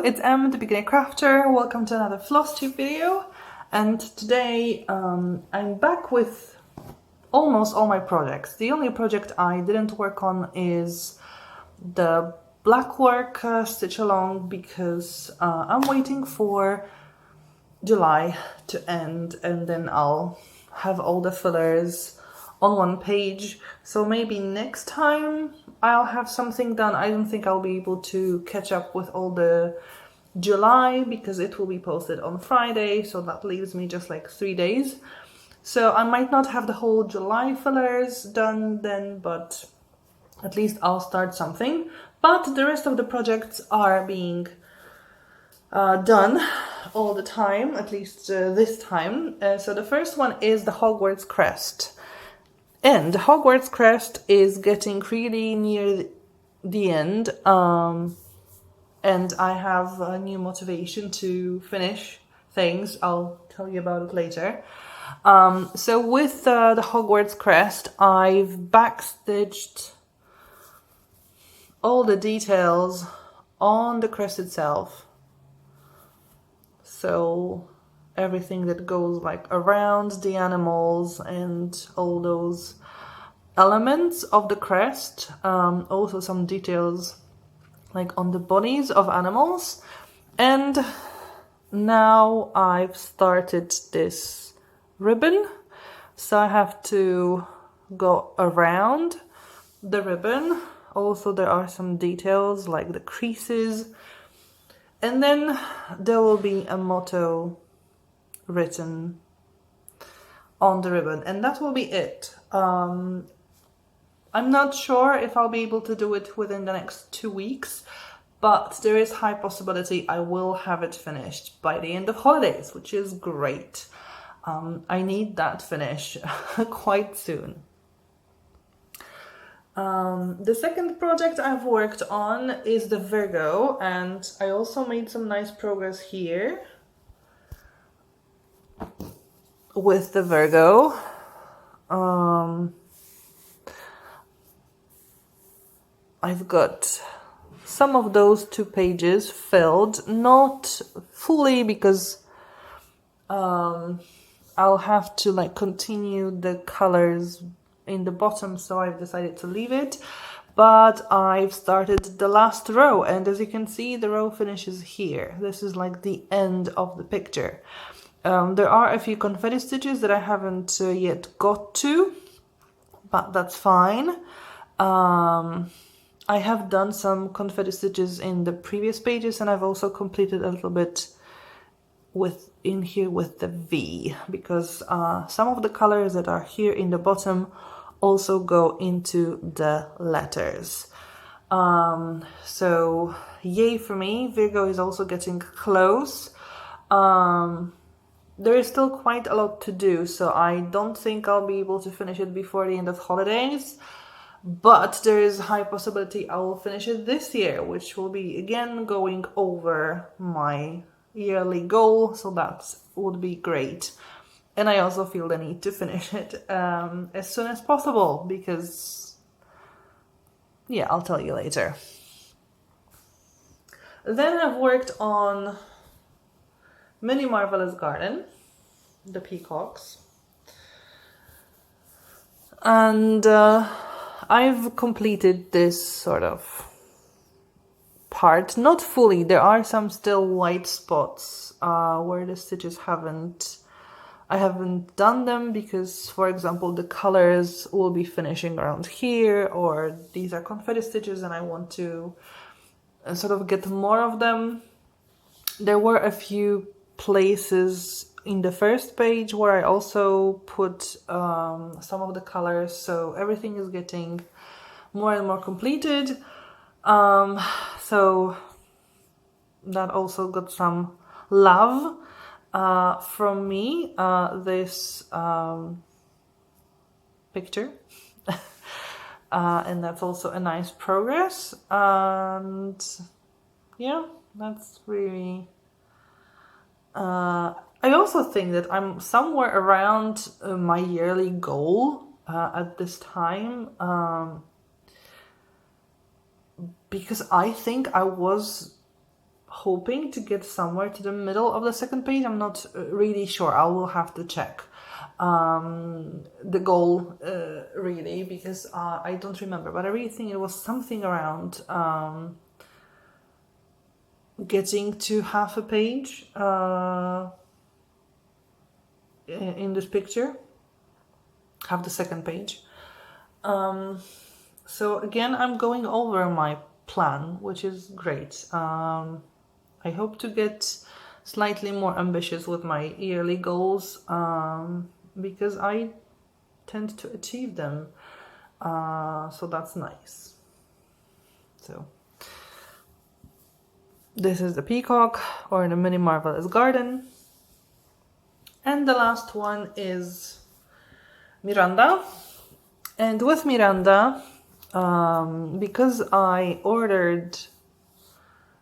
It's Em, the beginner crafter. Welcome to another FlossTube video, and today I'm back with almost all my projects. The only project I didn't work on is the black work stitch along, because I'm waiting for July to end and then I'll have all the fillers on one page. So maybe next time I'll have something done. I don't think I'll be able to catch up with all the July because it will be posted on Friday, so that leaves me just like 3 days. So I might not have the whole July fillers done then, but at least I'll start something. But the rest of the projects are being done all the time, at least this time. So the first one is the Hogwarts Crest. And the Hogwarts Crest is getting really near the end. And I have a new motivation to finish things. I'll tell you about it later. So with the Hogwarts Crest, I've backstitched all the details on the crest itself. So everything that goes like around the animals and all those elements of the crest. Also some details like on the bodies of animals. And now I've started this ribbon, so I have to go around the ribbon. Also there are some details like the creases, and then there will be a motto written on the ribbon, and that will be it. I'm not sure if I'll be able to do it within the next 2 weeks, but there is high possibility I will have it finished by the end of holidays, which is great. I need that finish quite soon. The second project I've worked on is the Virgo, and I also made some nice progress here with the Virgo. I've got some of those 2 pages filled, not fully because I'll have to like continue the colors in the bottom, so I've decided to leave it. But I've started the last row, and as you can see, the row finishes here. This is like the end of the picture. There are a few confetti stitches that I haven't yet got to, but that's fine. I have done some confetti stitches in the previous pages, and I've also completed a little bit in here with the V, because some of the colors that are here in the bottom also go into the letters. So yay for me. Virgo is also getting close. There is still quite a lot to do, so I don't think I'll be able to finish it before the end of holidays. But there is a high possibility I will finish it this year, which will be again going over my yearly goal, so that would be great. And I also feel the need to finish it as soon as possible, because, yeah, I'll tell you later. Then I've worked on Mini Marvelous Garden, the Peacocks. And I've completed this sort of part, not fully. There are some still white spots where the stitches I haven't done them because, for example, the colors will be finishing around here, or these are confetti stitches and I want to sort of get more of them. There were a few places in the first page where I also put some of the colors, so everything is getting more and more completed. So that also got some love from me, this picture. and that's also a nice progress. And yeah, that's really... I also think that I'm somewhere around my yearly goal at this time, because I think I was hoping to get somewhere to the middle of the second page. I'm not really sure. I will have to check the goal really, because I don't remember, but I really think it was something around getting to half a page in this picture, half the second page. So again, I'm going over my plan, which is great. I hope to get slightly more ambitious with my yearly goals, because I tend to achieve them. So that's nice. So this is the Peacock, or the mini Marvelous Garden. And the last one is Miranda. And with Miranda, because I ordered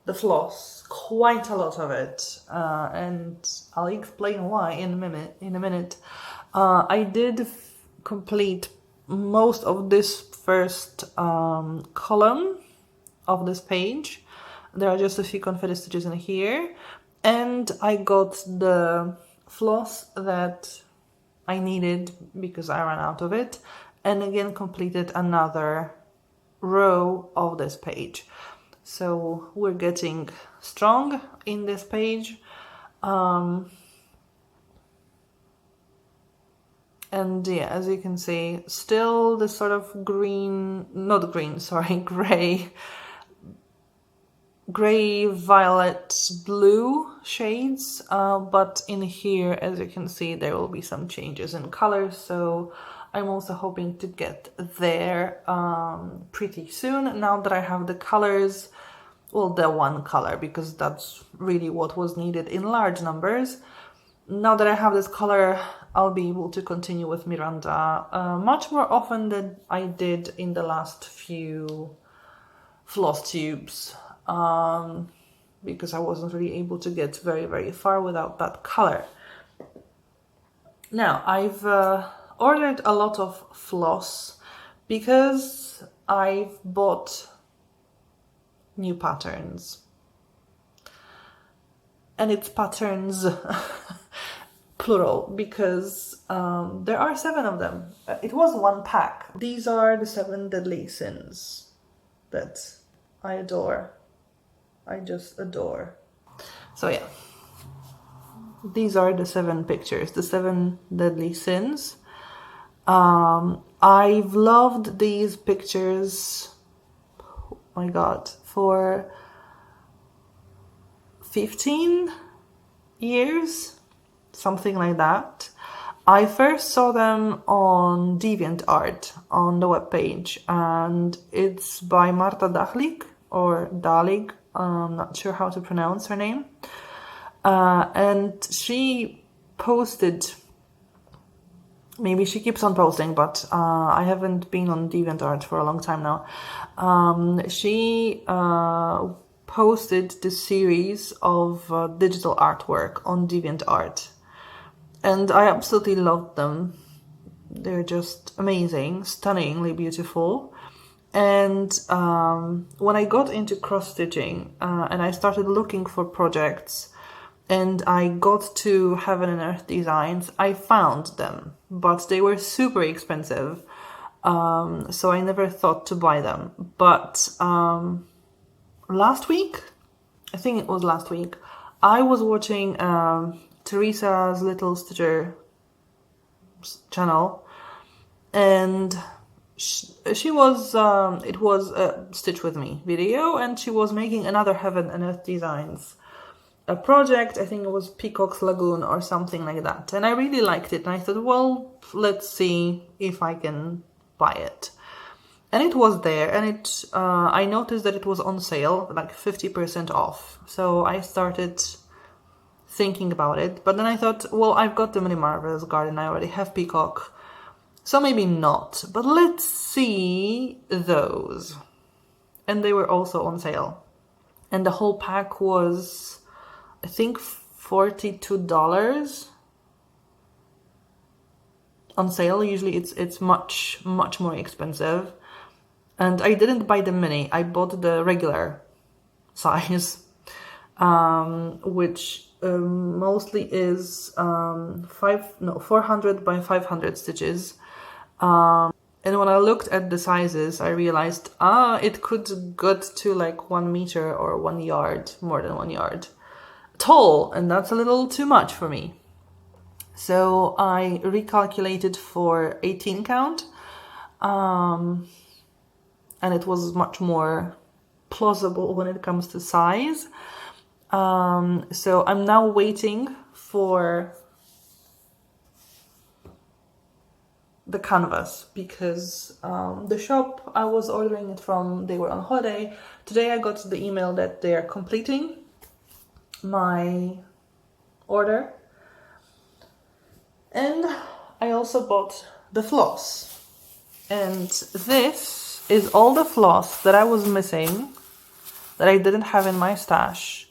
the floss, quite a lot of it, and I'll explain why in a minute. I did complete most of this first column of this page. There are just a few confetti stitches in here, and I got the floss that I needed because I ran out of it, and again completed another row of this page. So we're getting strong in this page, and yeah, as you can see, still the sort of gray, violet, blue shades, but in here, as you can see, there will be some changes in colors, so I'm also hoping to get there pretty soon, now that I have the colors, well, the one color, because that's really what was needed in large numbers. Now that I have this color, I'll be able to continue with Miranda much more often than I did in the last few floss tubes, because I wasn't really able to get very, very far without that color. Now, I've ordered a lot of floss because I've bought new patterns. And it's patterns, plural, because there are 7 of them. It was one pack. These are the 7 deadly sins that I adore. I just adore. So yeah, these are the 7 pictures, the 7 deadly sins. I've loved these pictures, oh my god, for 15 years, something like that. I first saw them on DeviantArt on the webpage, and it's by Marta Dachlik, or Dalig, I'm not sure how to pronounce her name. And she posted, maybe she keeps on posting, but I haven't been on DeviantArt for a long time now. She posted the series of digital artwork on DeviantArt, and I absolutely loved them. They're just amazing, stunningly beautiful. And when I got into cross-stitching and I started looking for projects, and I got to Heaven and Earth Designs, I found them, but they were super expensive, so I never thought to buy them. But last week, I think it was last week, I was watching Teresa's Little Stitcher channel, and she was, it was a Stitch With Me video, and she was making another Heaven and Earth Designs a project. I think it was Peacock's Lagoon or something like that, and I really liked it, and I thought, well, let's see if I can buy it. And it was there, and it I noticed that it was on sale, like 50% off, so I started thinking about it. But then I thought, well, I've got the mini Marvelous Garden, I already have Peacock, So maybe not, but let's see those. And they were also on sale. And the whole pack was, I think, $42 on sale. Usually it's much more expensive. And I didn't buy the mini, I bought the regular size, which mostly is 400 by 500 stitches. And when I looked at the sizes, I realized, it could get to like 1 meter or 1 yard, more than 1 yard tall, and that's a little too much for me. So I recalculated for 18 count, and it was much more plausible when it comes to size. So I'm now waiting for the canvas, because the shop I was ordering it from, they were on holiday. Today I got the email that they are completing my order. And I also bought the floss. And this is all the floss that I was missing, that I didn't have in my stash.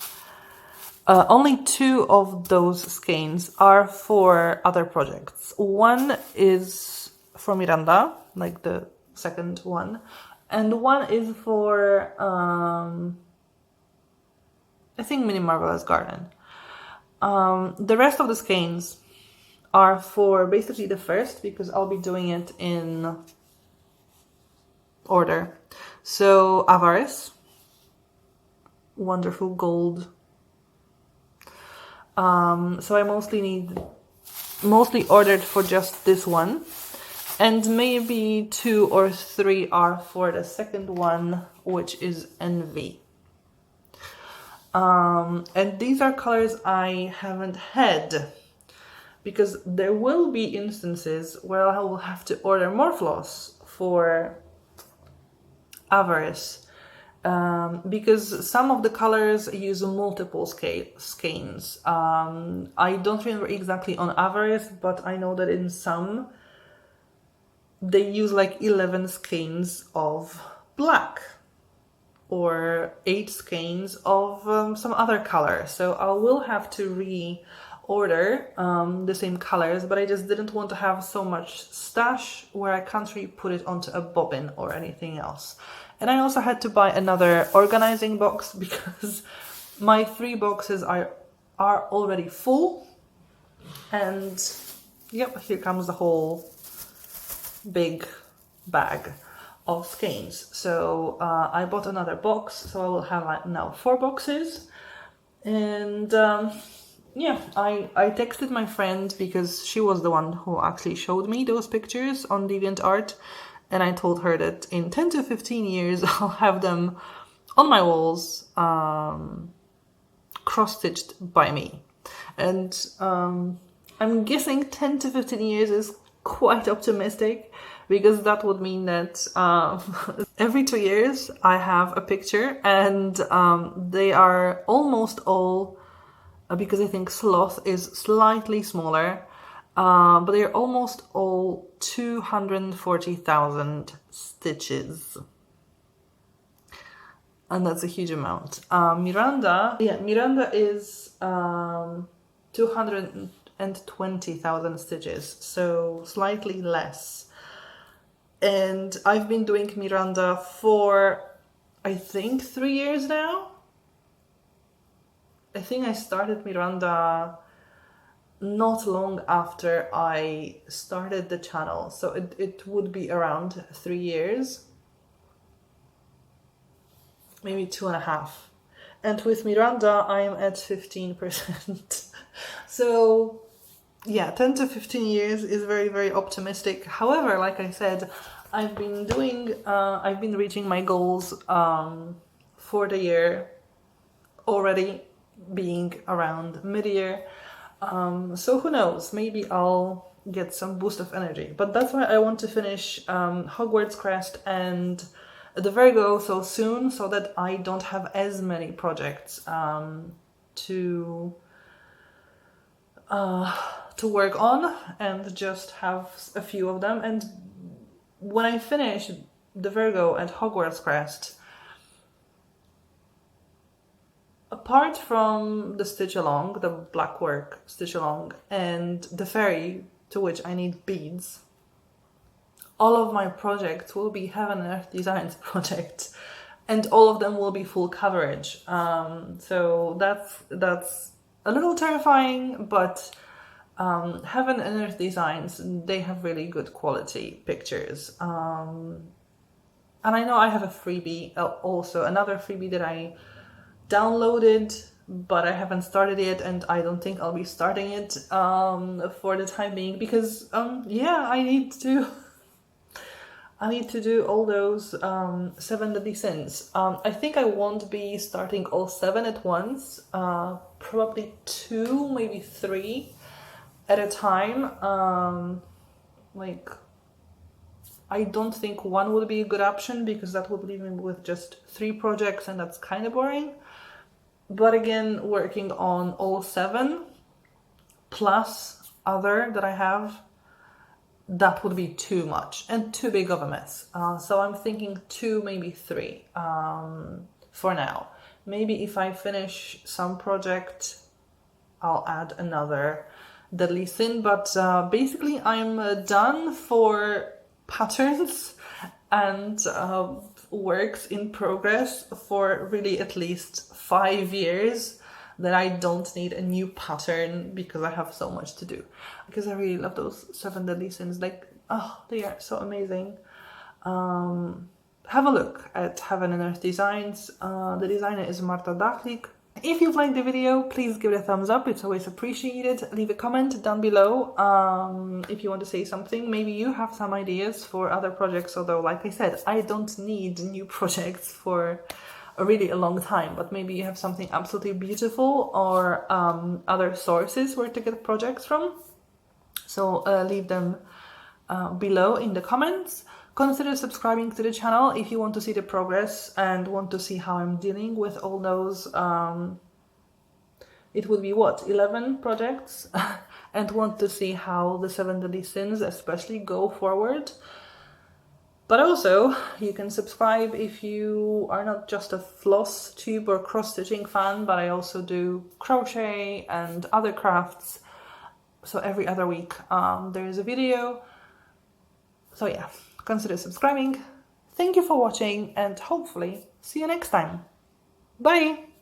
Only 2 of those skeins are for other projects. One is for Miranda, like the second one, and one is for I think Mini Marvelous Garden. The rest of the skeins are for basically the first, because I'll be doing it in order. So Avarice, wonderful gold. So I mostly ordered for just this one, and maybe 2 or 3 are for the second one, which is Envy. And these are colors I haven't had, because there will be instances where I will have to order more floss for Avarice, because some of the colors use multiple skeins. I don't remember exactly on Avarice, but I know that in some they use like 11 skeins of black or 8 skeins of some other color. So I will have to reorder the same colors, but I just didn't want to have so much stash where I can't really put it onto a bobbin or anything else. And I also had to buy another organizing box, because my 3 boxes are already full. And yep, here comes the whole big bag of skeins. So I bought another box, so I will have like now 4 boxes. And yeah, I texted my friend, because she was the one who actually showed me those pictures on DeviantArt, and I told her that in 10 to 15 years I'll have them on my walls, cross-stitched by me. And I'm guessing 10 to 15 years is quite optimistic, because that would mean that every 2 years I have a picture, and they are almost all, because I think sloth is slightly smaller, but they're almost all 240,000 stitches. And that's a huge amount. Miranda is 220,000 stitches, so slightly less. And I've been doing Miranda for, I think, 3 years now. I think I started Miranda not long after I started the channel, so it would be around 3 years, maybe 2.5. And with Miranda, I'm at 15%. So yeah, 10 to 15 years is very, very optimistic. However, like I said, I've been reaching my goals for the year already, being around mid-year. So who knows, maybe I'll get some boost of energy. But that's why I want to finish Hogwarts Crest and the Virgo so soon, so that I don't have as many projects to to work on and just have a few of them. And when I finish the Virgo and Hogwarts Crest, apart from the stitch along, the black work stitch along, and the fairy, to which I need beads, all of my projects will be Heaven and Earth Designs projects, and all of them will be full coverage. So that's a little terrifying, but Heaven and Earth Designs, they have really good quality pictures. And I know I have a freebie, also another freebie that I downloaded, but I haven't started it, and I don't think I'll be starting it for the time being, because yeah, I need to do all those 7 deadly sins. I think I won't be starting all 7 at once, probably 2, maybe 3 at a time. Like, I don't think 1 would be a good option, because that would leave me with just 3 projects, and that's kind of boring. But again, working on all 7 plus other that I have, that would be too much and too big of a mess. So I'm thinking 2, maybe 3 for now. Maybe if I finish some project, I'll add another deadly sin. But basically I'm done for patterns and works in progress for really at least 5 years, that I don't need a new pattern because I have so much to do. Because I really love those 7 deadly sins. Like, oh, they are so amazing. Have a look at Heaven and Earth Designs. The designer is Marta Dachlik. If you've liked the video, please give it a thumbs up. It's always appreciated. Leave a comment down below if you want to say something. Maybe you have some ideas for other projects, although, like I said, I don't need new projects for a really long time, but maybe you have something absolutely beautiful, or other sources where to get projects from. So leave them below in the comments. Consider subscribing to the channel if you want to see the progress and want to see how I'm dealing with all those, it would be what, 11 projects, and want to see how the 7 deadly sins especially go forward. But also, you can subscribe if you are not just a FlossTube or cross-stitching fan, but I also do crochet and other crafts. So every other week there is a video. So yeah, consider subscribing. Thank you for watching, and hopefully see you next time. Bye!